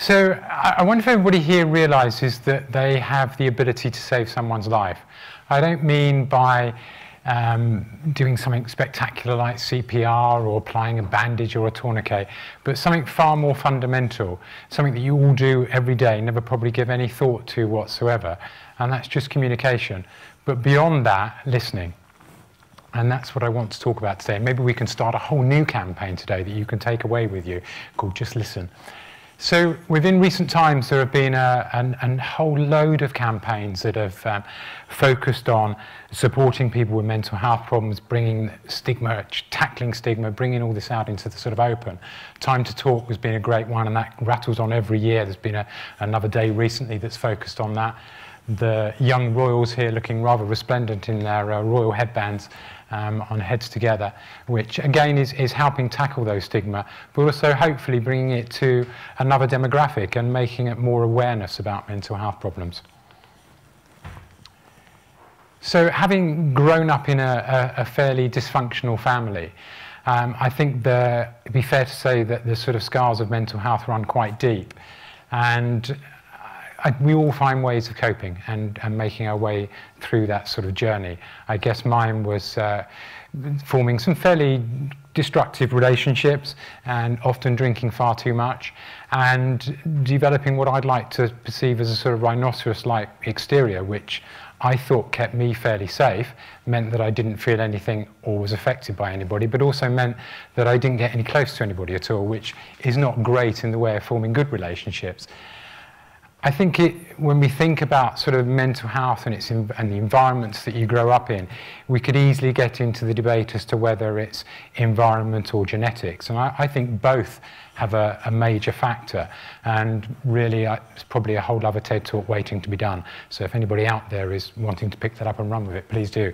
So I wonder if everybody here realises that they have the ability to save someone's life. I don't mean by doing something spectacular like CPR or applying a bandage or a tourniquet, but something far more fundamental, something that you all do every day, never probably give any thought to whatsoever, and that's just communication. But beyond that, listening. And that's what I want to talk about today. Maybe we can start a whole new campaign today that you can take away with you called Just Listen. So within recent times, there have been a whole load of campaigns that have focused on supporting people with mental health problems, bringing stigma, tackling stigma, bringing all this out into the sort of open. Time to Talk has been a great one, and that rattles on every year. There's been another day recently that's focused on that. The young royals here looking rather resplendent in their royal headbands on Heads Together, which again is helping tackle those stigma, but also hopefully bringing it to another demographic and making it more awareness about mental health problems. So having grown up in a fairly dysfunctional family, I think it'd be fair to say that the sort of scars of mental health run quite deep, and we all find ways of coping and making our way through that sort of journey. I guess mine was forming some fairly destructive relationships and often drinking far too much and developing what I'd like to perceive as a sort of rhinoceros-like exterior, which I thought kept me fairly safe, meant that I didn't feel anything or was affected by anybody, but also meant that I didn't get any close to anybody at all, which is not great in the way of forming good relationships. I think when we think about sort of mental health and the environments that you grow up in, we could easily get into the debate as to whether it's environment or genetics. And I think both have a major factor. And really, it's probably a whole other TED Talk waiting to be done. So if anybody out there is wanting to pick that up and run with it, please do.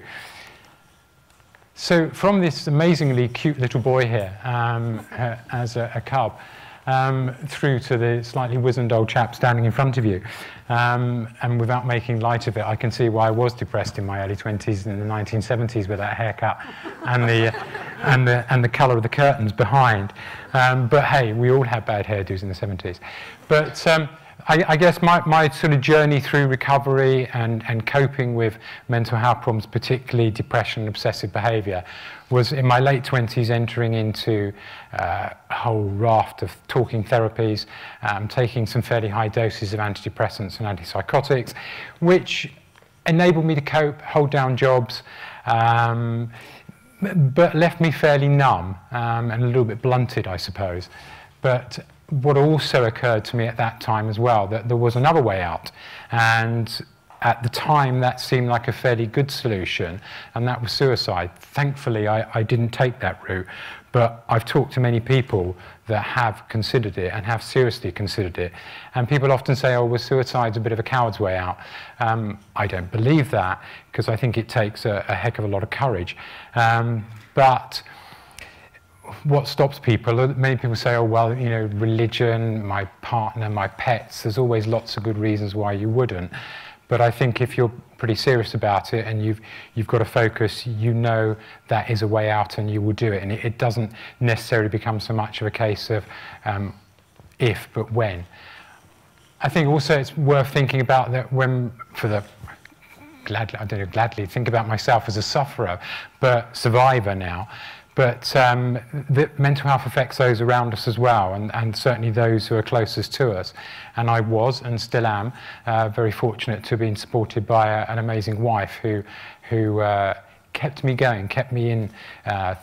So from this amazingly cute little boy here as a cub, through to the slightly wizened old chap standing in front of you. And without making light of it, I can see why I was depressed in my early 20s in the 1970s with that haircut and the colour of the curtains behind. But hey, we all had bad hairdos in the 70s. But I guess my sort of journey through recovery and coping with mental health problems, particularly depression and obsessive behaviour, was in my late 20s entering into a whole raft of talking therapies, taking some fairly high doses of antidepressants and antipsychotics, which enabled me to cope, hold down jobs, but left me fairly numb and a little bit blunted, I suppose. But what also occurred to me at that time as well, that there was another way out, and at the time that seemed like a fairly good solution, and that was suicide. Thankfully I didn't take that route, but I've talked to many people that have considered it and have seriously considered it, and people often say, oh, well, suicide's a bit of a coward's way out. I don't believe that, because I think it takes a heck of a lot of courage, but what stops people, many people say, oh, well, you know, religion, my partner, my pets, there's always lots of good reasons why you wouldn't. But I think if you're pretty serious about it and you've got to focus, you know that is a way out and you will do it. And it doesn't necessarily become so much of a case of if, but when. I think also it's worth thinking about that when, gladly think about myself as a sufferer, but survivor now. But the mental health affects those around us as well, and certainly those who are closest to us. And I was, and still am, very fortunate to have been supported by an amazing wife who kept me going, kept me in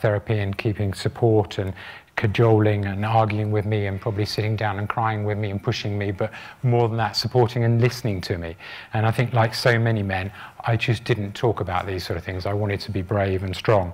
therapy and keeping support and cajoling and arguing with me and probably sitting down and crying with me and pushing me, but more than that, supporting and listening to me. And I think, like so many men, I just didn't talk about these sort of things. I wanted to be brave and strong.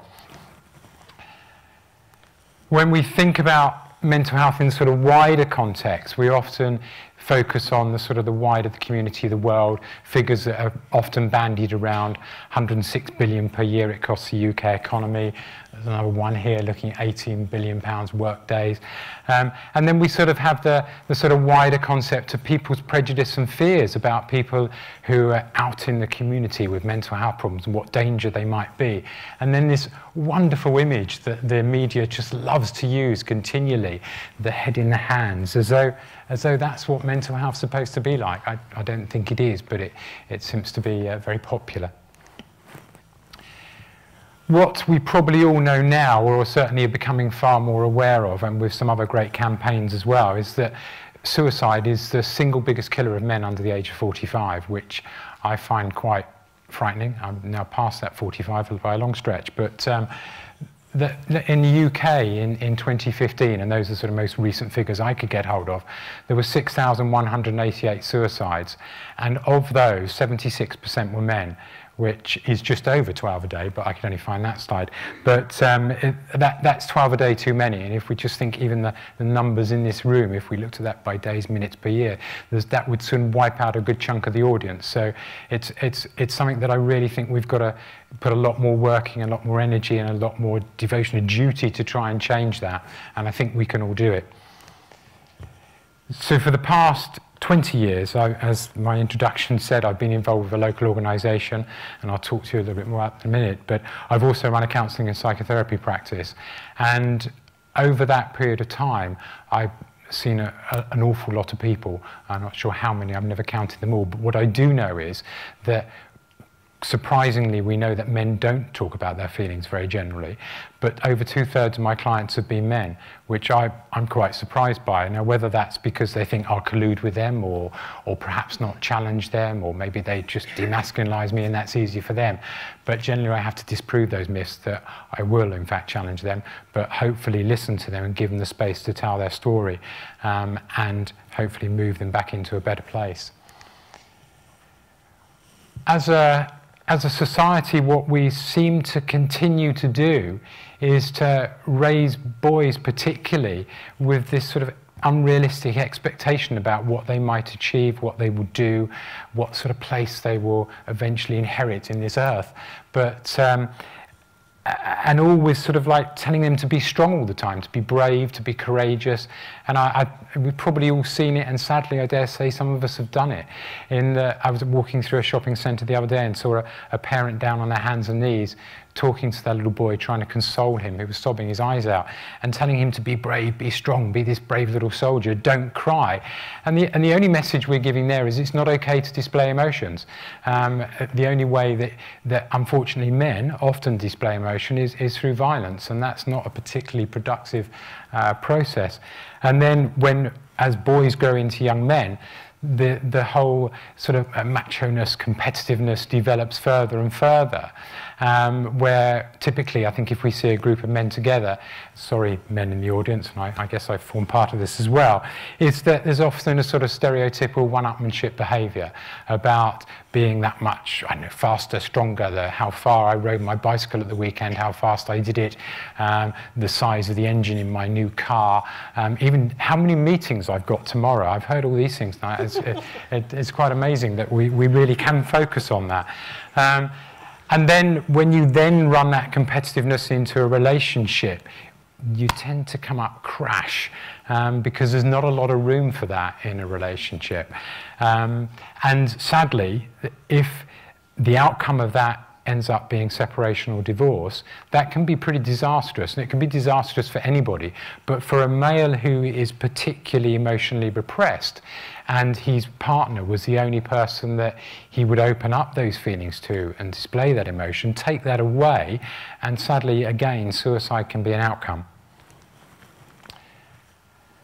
When we think about mental health in sort of wider context, we often focus on the wider the community, the world, figures that are often bandied around. 106 billion per year it costs the UK economy. There's another one here looking at 18 billion pounds work days. And then we sort of have the sort of wider concept of people's prejudice and fears about people who are out in the community with mental health problems and what danger they might be. And then this wonderful image that the media just loves to use continually, the head in the hands, as though as though that's what mental health's supposed to be like. I don't think it is, but it seems to be very popular. What we probably all know now, or certainly are becoming far more aware of, and with some other great campaigns as well, is that suicide is the single biggest killer of men under the age of 45, which I find quite frightening. I'm now past that 45 by a long stretch, but in the UK in 2015, and those are sort of most recent figures I could get hold of, there were 6,188 suicides, and of those, 76% were men, which is just over 12 a day, but I can only find that slide. But that's 12 a day too many, and if we just think even the numbers in this room, if we looked at that by days, minutes per year, that would soon wipe out a good chunk of the audience. So it's something that I really think we've got to put a lot more working, a lot more energy, and a lot more devotion and duty to try and change that, and I think we can all do it. So for the past 20 years, as my introduction said, I've been involved with a local organisation, and I'll talk to you a little bit more about in a minute, but I've also run a counselling and psychotherapy practice. And over that period of time, I've seen an awful lot of people. I'm not sure how many, I've never counted them all, but what I do know is that surprisingly, we know that men don't talk about their feelings very generally, but over 2/3 of my clients have been men, which I'm quite surprised by. Now, whether that's because they think I'll collude with them, or perhaps not challenge them, or maybe they just demasculinize me and that's easier for them. But generally, I have to disprove those myths that I will, in fact, challenge them, but hopefully listen to them and give them the space to tell their story, and hopefully move them back into a better place. As a society, what we seem to continue to do is to raise boys particularly with this sort of unrealistic expectation about what they might achieve, what they will do, what sort of place they will eventually inherit in this earth. But and always sort of like telling them to be strong all the time, to be brave, to be courageous. And we've probably all seen it, and sadly, I dare say, some of us have done it. I was walking through a shopping centre the other day and saw a parent down on their hands and knees talking to their little boy, trying to console him, who was sobbing his eyes out, and telling him to be brave, be strong, be this brave little soldier, don't cry. And the only message we're giving there is it's not okay to display emotions. The only way that unfortunately men often display emotion is through violence, and that's not a particularly productive process. And then as boys grow into young men, the whole sort of macho-ness, competitiveness develops further and further, where typically, I think if we see a group of men together, sorry, men in the audience, and I guess I form part of this as well, is that there's often a sort of stereotypical one-upmanship behaviour about being that much, I don't know, faster, stronger, how far I rode my bicycle at the weekend, how fast I did it, the size of the engine in my new car, even how many meetings I've got tomorrow. I've heard all these things now. It's quite amazing that we really can focus on that. And then when you then run that competitiveness into a relationship, you tend to come up crash, because there's not a lot of room for that in a relationship. And sadly, if the outcome of that ends up being separation or divorce, that can be pretty disastrous, and it can be disastrous for anybody. But for a male who is particularly emotionally repressed, and his partner was the only person that he would open up those feelings to and display that emotion, take that away, and sadly, again, suicide can be an outcome.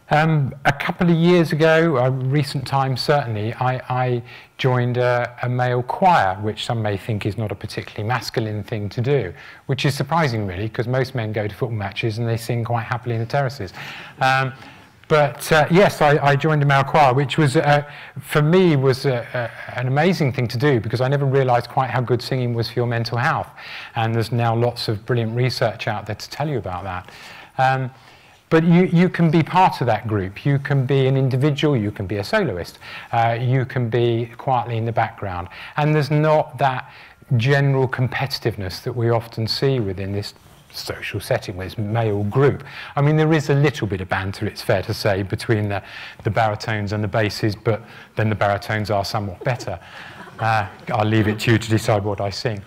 A couple of years ago, recent times certainly, I joined a male choir, which some may think is not a particularly masculine thing to do, which is surprising really, because most men go to football matches and they sing quite happily in the terraces. But yes, I joined a male choir, which was, for me, was an amazing thing to do, because I never realised quite how good singing was for your mental health. And there's now lots of brilliant research out there to tell you about that. But you can be part of that group. You can be an individual, you can be a soloist, you can be quietly in the background. And there's not that general competitiveness that we often see within this social setting with this male group. I mean, there is a little bit of banter, it's fair to say, between the baritones and the basses, but then the baritones are somewhat better. I'll leave it to you to decide what I sing.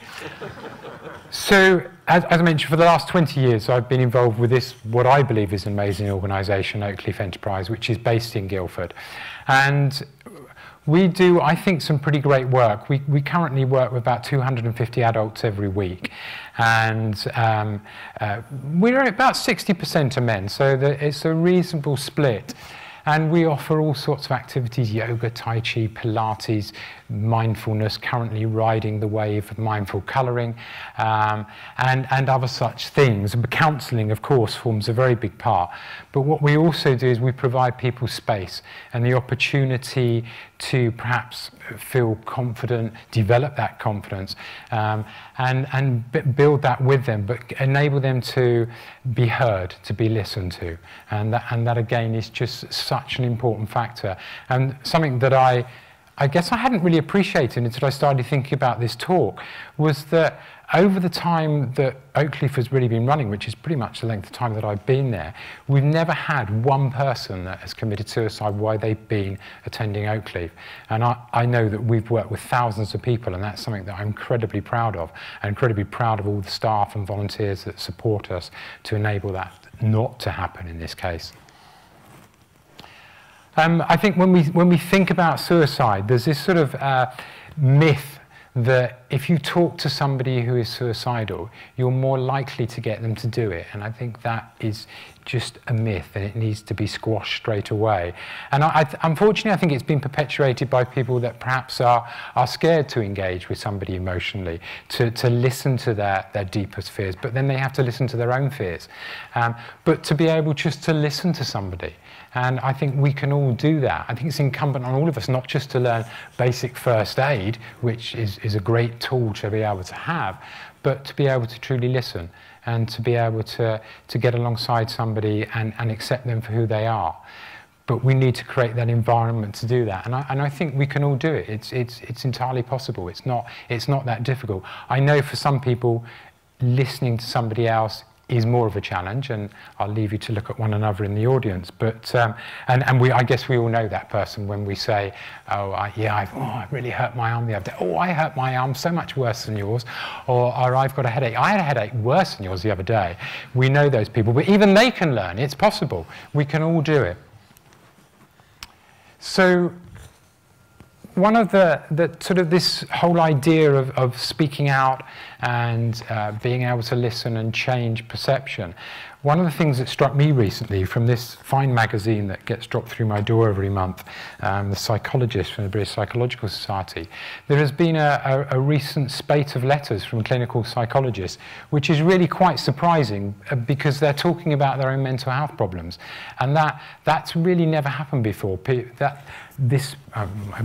So as I mentioned, for the last 20 years, I've been involved with this, what I believe is an amazing organisation, Oakleaf Enterprise, which is based in Guildford. And we do, I think, some pretty great work. We currently work with about 250 adults every week. And we're about 60% are men, so it's a reasonable split. And we offer all sorts of activities: yoga, tai chi, Pilates, mindfulness, currently riding the wave of mindful colouring, and other such things. Counselling, of course, forms a very big part. But what we also do is we provide people space and the opportunity to perhaps feel confident, develop that confidence, and build that with them, but enable them to be heard, to be listened to. And that again is just such an important factor, and something that I guess I hadn't really appreciated until I started thinking about this talk, was that over the time that Oakleaf has really been running, which is pretty much the length of time that I've been there, we've never had one person that has committed suicide while they've been attending Oakleaf. And I know that we've worked with thousands of people, and that's something that I'm incredibly proud of, and incredibly proud of all the staff and volunteers that support us to enable that not to happen in this case. I think when we think about suicide, there's this sort of myth that if you talk to somebody who is suicidal, you're more likely to get them to do it. And I think that is just a myth, and it needs to be squashed straight away. And unfortunately, I think it's been perpetuated by people that perhaps are scared to engage with somebody emotionally, to listen to their deepest fears, but then they have to listen to their own fears. But to be able just to listen to somebody. And I think we can all do that. I think it's incumbent on all of us not just to learn basic first aid, which is a great tool to be able to have, but to be able to truly listen and to be able to get alongside somebody and accept them for who they are. But we need to create that environment to do that. And I think we can all do it. It's entirely possible. It's not that difficult. I know for some people, listening to somebody else is more of a challenge, and I'll leave you to look at one another in the audience. But I guess we all know that person when we say, I really hurt my arm the other day. Oh, I hurt my arm so much worse than yours. Or I've got a headache. I had a headache worse than yours the other day. We know those people, but even they can learn. It's possible. We can all do it. So one of the sort of this whole idea of speaking out and being able to listen and change perception, one of the things that struck me recently from this fine magazine that gets dropped through my door every month, The Psychologist from the British Psychological Society, there has been a recent spate of letters from clinical psychologists, which is really quite surprising because they're talking about their own mental health problems. And that's really never happened before.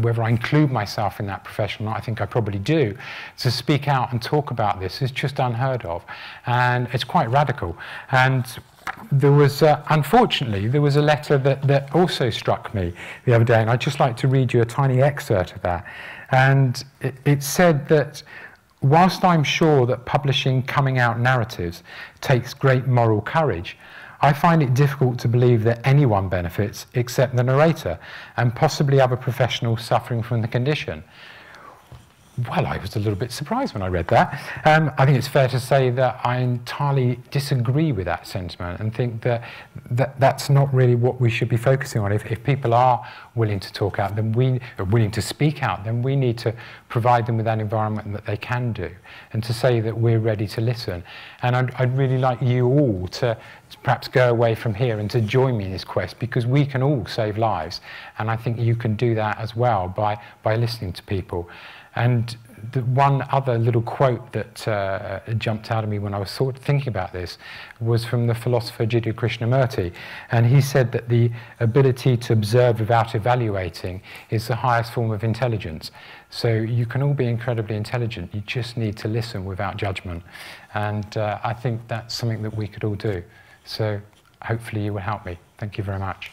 Whether I include myself in that profession or not, I think I probably do, to speak out and talk about this is just unheard of. And it's quite radical. And there was, unfortunately, there was a letter that also struck me the other day, and I'd just like to read you a tiny excerpt of that. And it said that, whilst I'm sure that publishing coming out narratives takes great moral courage, I find it difficult to believe that anyone benefits except the narrator and possibly other professionals suffering from the condition. Well, I was a little bit surprised when I read that. I think it's fair to say that I entirely disagree with that sentiment and think that that's not really what we should be focusing on. If people are willing to talk out, then we are willing to speak out, then we need to provide them with that environment that they can do, and to say that we're ready to listen. And I'd really like you all to perhaps go away from here and to join me in this quest, because we can all save lives. And I think you can do that as well by listening to people. And the one other little quote that jumped out at me when I was sort of thinking about this was from the philosopher Jiddu Krishnamurti. And he said that the ability to observe without evaluating is the highest form of intelligence. So you can all be incredibly intelligent. You just need to listen without judgment. And I think that's something that we could all do. So hopefully you will help me. Thank you very much.